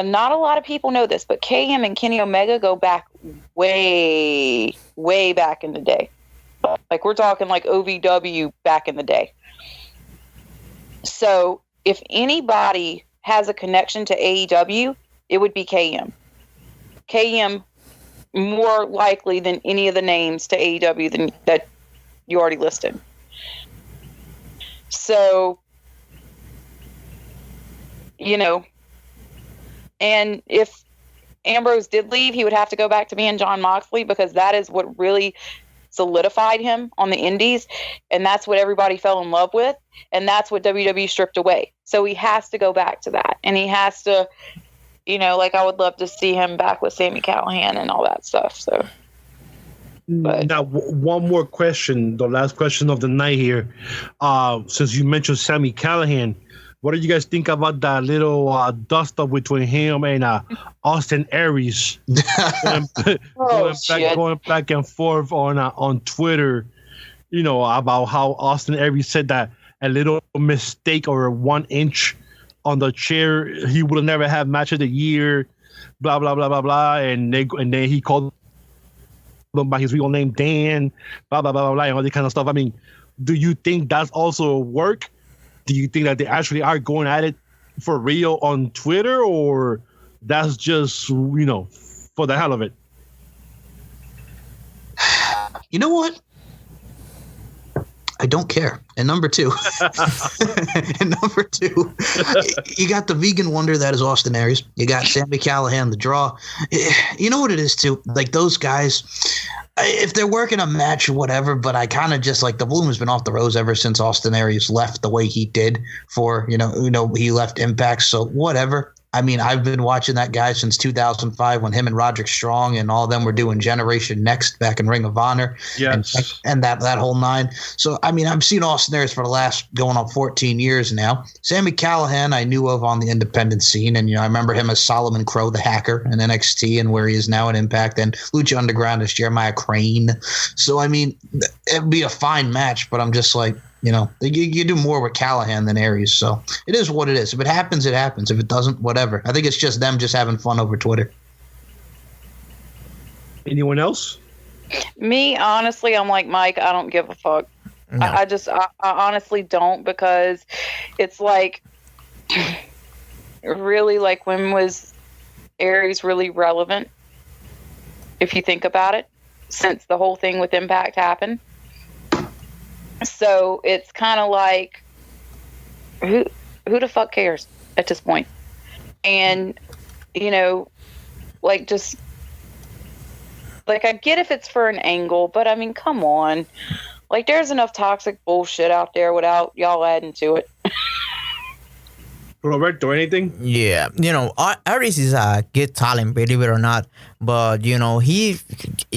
not a lot of people know this, but KM and Kenny Omega go back way, way back in the day. Like, we're talking like OVW back in the day. So if anybody has a connection to AEW, it would be KM. KM more likely than any of the names to AEW that you already listed. So, and if Ambrose did leave, he would have to go back to being Jon Moxley, because that is what really solidified him on the indies, and that's what everybody fell in love with, and that's what WWE stripped away. So he has to go back to that, and he has to, like, I would love to see him back with Sami Callihan and all that stuff. So, but
now one more question, the last question of the night here. Since you mentioned Sami Callihan, what do you guys think about that little dust up between him and Austin Aries going back and forth on Twitter? About how Austin Aries said that a little mistake or 1 inch on the chair, he would have never had match of the year, blah blah blah blah blah, and then he called him by his real name, Dan, blah blah blah blah blah, and all that kind of stuff. I mean, do you think that's also work? Do you think that they actually are going at it for real on Twitter, or that's just, for the hell of it?
You know what? I don't care. And number two, you got the vegan wonder that is Austin Aries. You got Sami Callihan, the draw. You know what it is too? Like, those guys, if they're working a match or whatever, but I kind of just like, the bloom has been off the rose ever since Austin Aries left the way he did for, he left Impact. So whatever. I mean, I've been watching that guy since 2005 when him and Roderick Strong and all of them were doing Generation Next back in Ring of Honor.
Yes.
And that whole nine. So, I mean, I've seen Austin Aries for the last going on 14 years now. Sami Callihan I knew of on the independent scene. And, I remember him as Solomon Crow, the hacker in NXT, and where he is now at Impact. And Lucha Underground as Jeremiah Crane. So, I mean, it'd be a fine match, but I'm just like, you do more with Callihan than Aries. So it is what it is. If it happens, it happens. If it doesn't, whatever. I think it's just them just having fun over Twitter.
Anyone else?
Me, honestly, I'm like Mike. I don't give a fuck. No. I honestly don't, because it's like, really, like, when was Aries really relevant? If you think about it, since the whole thing with Impact happened. So it's kind of like, who the fuck cares at this point? And, like, just, like, I get if it's for an angle, but I mean, come on. Like, there's enough toxic bullshit out there without y'all adding to it.
Roberto, anything?
Yeah, Aries is a good talent, believe it or not. But I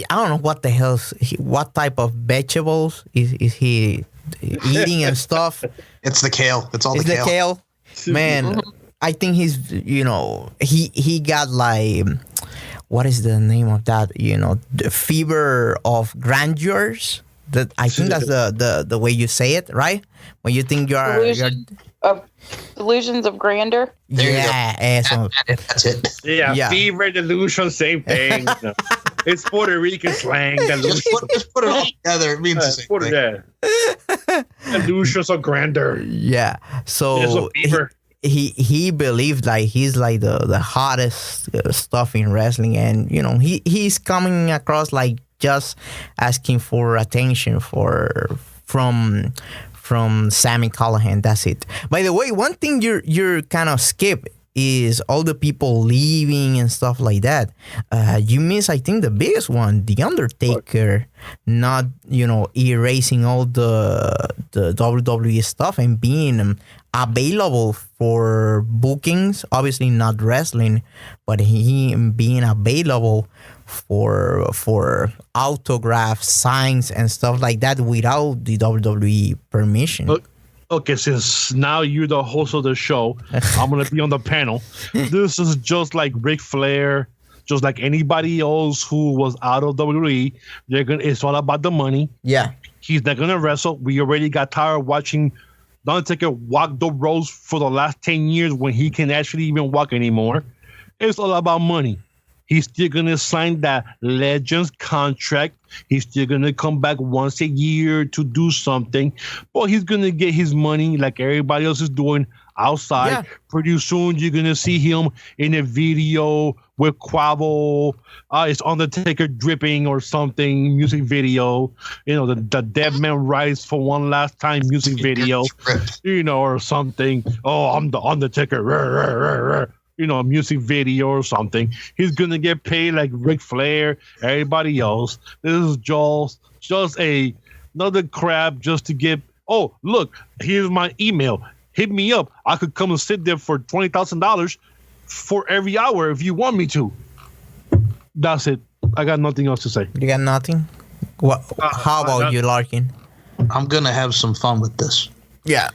don't know what the hell, what type of vegetables is he eating and stuff.
It's the kale. It's all
it's
the kale.
Man, I think he's he got like, what is the name of that? The fever of grandeurs. That I think that's the way you say it, right? When you think you're
delusions of grandeur.
That's it.
Yeah, fever, delusion, same thing. It's Puerto Rican slang.
Just put it all together. It means the same thing.
Delusions of grandeur.
Yeah. So he believed like he's like the hottest stuff in wrestling, and he's coming across like just asking for attention from Sami Callihan. That's it. By the way, one thing you're kind of skip is all the people leaving and stuff like that. You miss, I think, the biggest one, The Undertaker, not erasing all the WWE stuff and being available for bookings. Obviously not wrestling, but he being available for autographs, signs, and stuff like that without the WWE permission.
Okay, since now you're the host of the show, I'm going to be on the panel. This is just like Ric Flair, just like anybody else who was out of WWE. It's all about the money.
Yeah.
He's not going to wrestle. We already got tired of watching The Undertaker walk the roads for the last 10 years when he can actually even walk anymore. It's all about money. He's still gonna sign that Legends contract. He's still gonna come back once a year to do something, but he's gonna get his money like everybody else is doing outside.
Yeah.
Pretty soon, you're gonna see him in a video with Quavo. It's Undertaker dripping or something. Music video. The Dead Man Rise for One Last Time music video. Or something. Oh, I'm the Undertaker. Music video or something. He's gonna get paid like Ric Flair, everybody else. This is just another crap just to get. Oh, look, here's my email. Hit me up. I could come and sit there for $20,000 for every hour if you want me to. That's it. I got nothing else to say.
You got nothing? What? How about you, Larkin?
I'm gonna have some fun with this.
Yeah.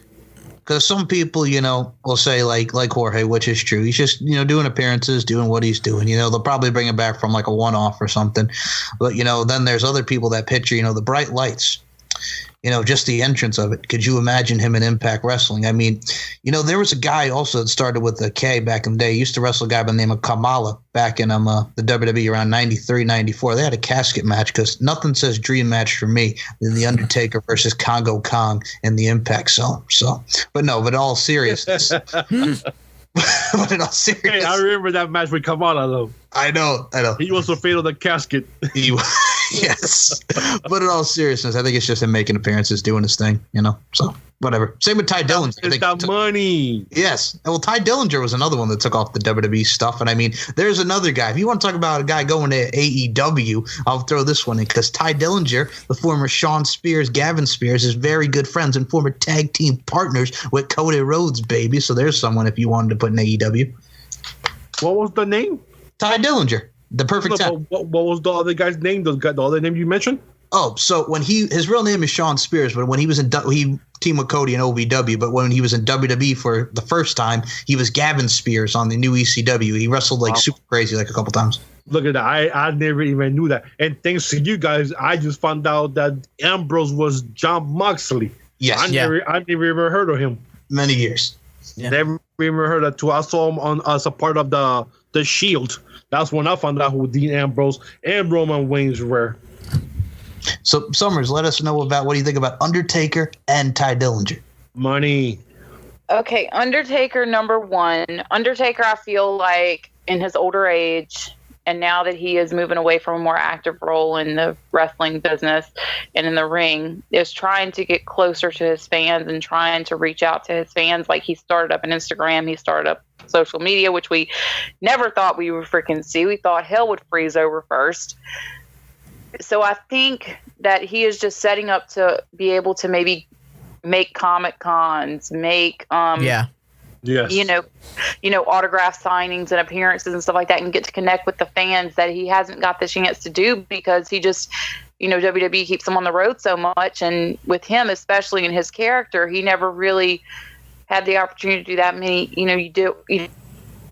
Because some people, will say like Jorge, which is true. He's just, doing appearances, doing what he's doing. They'll probably bring him back from like a one-off or something. But, then there's other people that picture, the bright lights, just the entrance of it. Could you imagine him in Impact Wrestling? I mean, there was a guy also that started with a K back in the day. He used to wrestle a guy by the name of Kamala back in the WWE around 93, 94. They had a casket match because nothing says dream match for me than The Undertaker versus Congo Kong in the Impact Zone. So, but in all seriousness. But in all seriousness.
Hey, I remember that match with Kamala, though.
I know.
He was afraid of the casket.
Yes. But in all seriousness, I think it's just him making appearances, doing his thing, So, whatever. Same with Ty Dillinger.
It's that money.
Yes. Well, Ty Dillinger was another one that took off the WWE stuff. And I mean, there's another guy. If you want to talk about a guy going to AEW, I'll throw this one in because Ty Dillinger, the former Sean Spears, Gavin Spears, is very good friends and former tag team partners with Cody Rhodes, baby. So there's someone if you wanted to put in AEW.
What was the name?
Ty Dillinger. The perfect
time. What was the other guy's name? The other name you mentioned?
Oh, so when his real name is Sean Spears, but when he was he teamed with Cody in OVW, but when he was in WWE for the first time, he was Gavin Spears on the new ECW. He wrestled super crazy a couple times.
Look at that. I never even knew that. And thanks to you guys, I just found out that Ambrose was Jon Moxley.
Yes.
I never even heard of him.
Many years.
Yeah. Never even heard of too. I saw him as a part of the Shield. That's when I found out who Dean Ambrose and Roman Reigns were.
So, Summers, let us know about what do you think about Undertaker and Ty Dillinger?
Money.
Okay, Undertaker, number one. Undertaker, I feel like in his older age, and now that he is moving away from a more active role in the wrestling business and in the ring, is trying to get closer to his fans and trying to reach out to his fans. Like he started up an Instagram, he started up social media, which we never thought we would freaking see. We thought hell would freeze over first. So I think that he is just setting up to be able to maybe make Comic Cons, make
Yes.
Autograph signings and appearances and stuff like that, and get to connect with the fans that he hasn't got the chance to do because he just, WWE keeps him on the road so much. And with him, especially in his character, he never really had the opportunity to do that many, you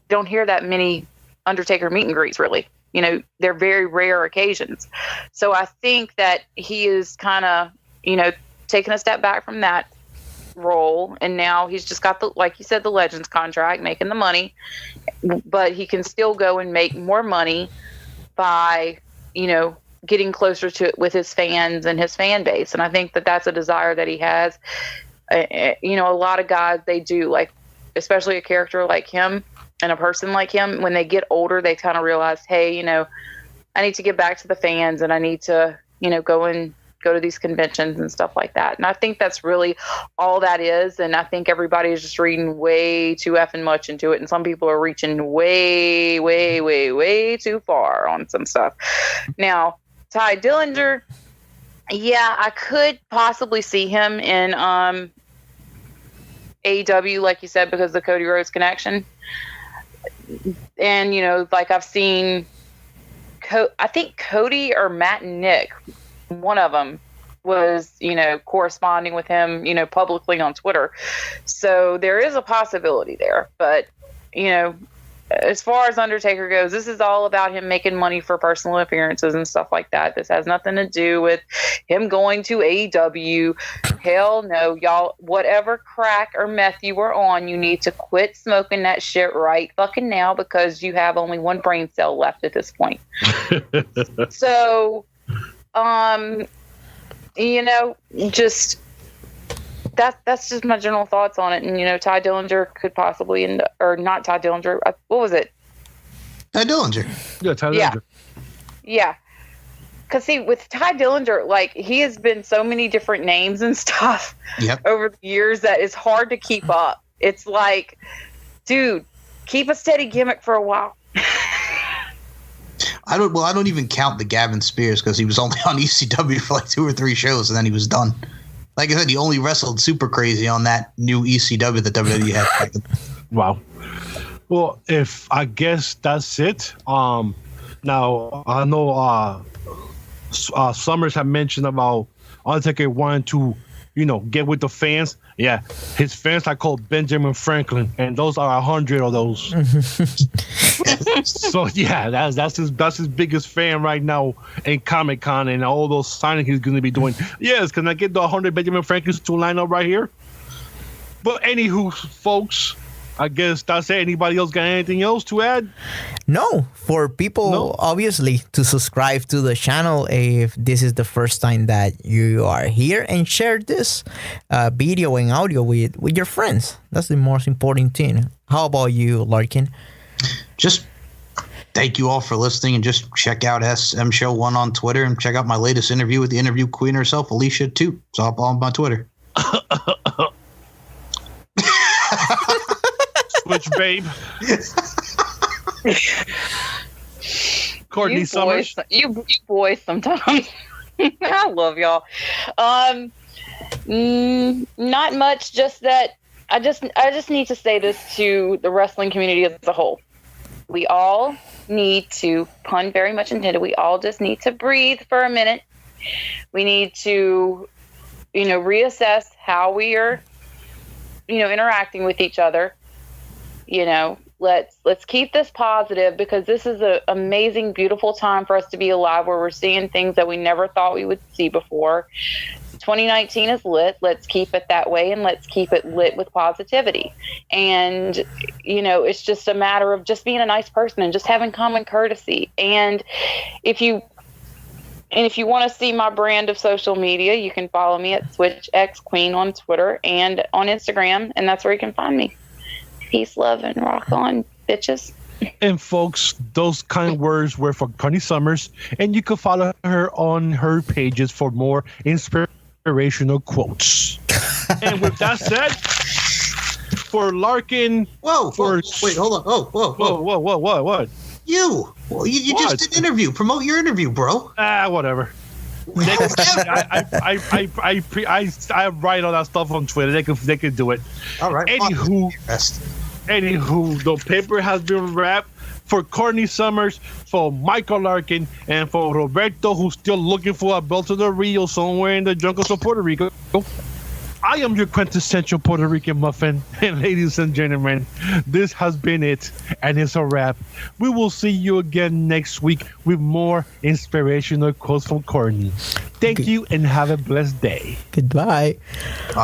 don't hear that many Undertaker meet and greets really. They're very rare occasions. So I think that he is kind of, taking a step back from that role, and now he's just got like you said, the Legends contract, making the money, but he can still go and make more money by getting closer to it with his fans and his fan base. And I think that that's a desire that he has. A lot of guys, they do, like especially a character like him and a person like him, when they get older, they kind of realize, hey, I need to get back to the fans, and I need to go to these conventions and stuff like that. And I think that's really all that is. And I think everybody is just reading way too effing much into it. And some people are reaching way, way, way, way too far on some stuff. Now, Ty Dillinger, yeah, I could possibly see him in AEW, like you said, because of the Cody Rhodes connection. And, like I've seen, I think Cody or Matt and Nick, one of them was, corresponding with him, publicly on Twitter. So there is a possibility there. But, as far as Undertaker goes, this is all about him making money for personal appearances and stuff like that. This has nothing to do with him going to AEW. Hell no, y'all. Whatever crack or meth you were on, you need to quit smoking that shit right fucking now, because you have only one brain cell left at this point. So, just that's just my general thoughts on it. And Ty Dillinger could possibly or not Ty Dillinger. What was it?
Ty Dillinger.
Yeah, Ty Dillinger.
Yeah. Because see, with Ty Dillinger, like, he has been so many different names and stuff over the years that it's hard to keep up. It's like, dude, keep a steady gimmick for a while.
I don't even count the Gavin Spears, because he was only on ECW for like 2 or 3 shows and then he was done. Like I said, he only wrestled super crazy on that new ECW that WWE had.
Wow. Well, if I guess that's it. Now I know Summers had mentioned about Undertaker wanting to, get with the fans. Yeah, his fans are called Benjamin Franklin, and those are 100 of those. So yeah, that's his biggest fan right now in Comic-Con and all those signings he's going to be doing. Yes, can I get the 100 Benjamin Franklins to line up right here? But anywho, folks, I guess that's it. Anybody else got anything else to add?
No, for people, obviously, to subscribe to the channel if this is the first time that you are here, and share this video and audio with your friends. That's the most important thing. How about you, Larkin?
Just thank you all for listening, and just check out SM Show 1 on Twitter, and check out my latest interview with the interview queen herself, Alicia, too. It's all on my Twitter.
Switch, babe. Courtney Summers.
You boys sometimes. I love y'all. Not much, just that I just need to say this to the wrestling community as a whole. We all need to, pun very much intended, we all just need to breathe for a minute. We need to, reassess how we are, interacting with each other. Let's keep this positive, because this is an amazing, beautiful time for us to be alive, where we're seeing things that we never thought we would see before. 2019 is lit. Let's keep it that way, and let's keep it lit with positivity. And, it's just a matter of just being a nice person and just having common courtesy. And if you want to see my brand of social media, you can follow me at SwitchXQueen on Twitter and on Instagram, and that's where you can find me. Peace, love, and rock on, bitches.
And folks, those kind words were for Connie Summers, and you can follow her on her pages for more inspirational quotes. And with that said, for Larkin,
wait, hold on.
What?
You just did an interview. Promote your interview, bro.
Whatever. I write all that stuff on Twitter. They could do it.
All right.
Anywho, the paper has been wrapped for Courtney Summers, for Michael Larkin, and for Roberto, who's still looking for a belt of the Rio somewhere in the jungles of Puerto Rico. I am your quintessential Puerto Rican muffin, and ladies and gentlemen, this has been it, and it's a wrap. We will see you again next week with more inspirational quotes from Courtney. Thank you, and have a blessed day.
Goodbye.
Bye.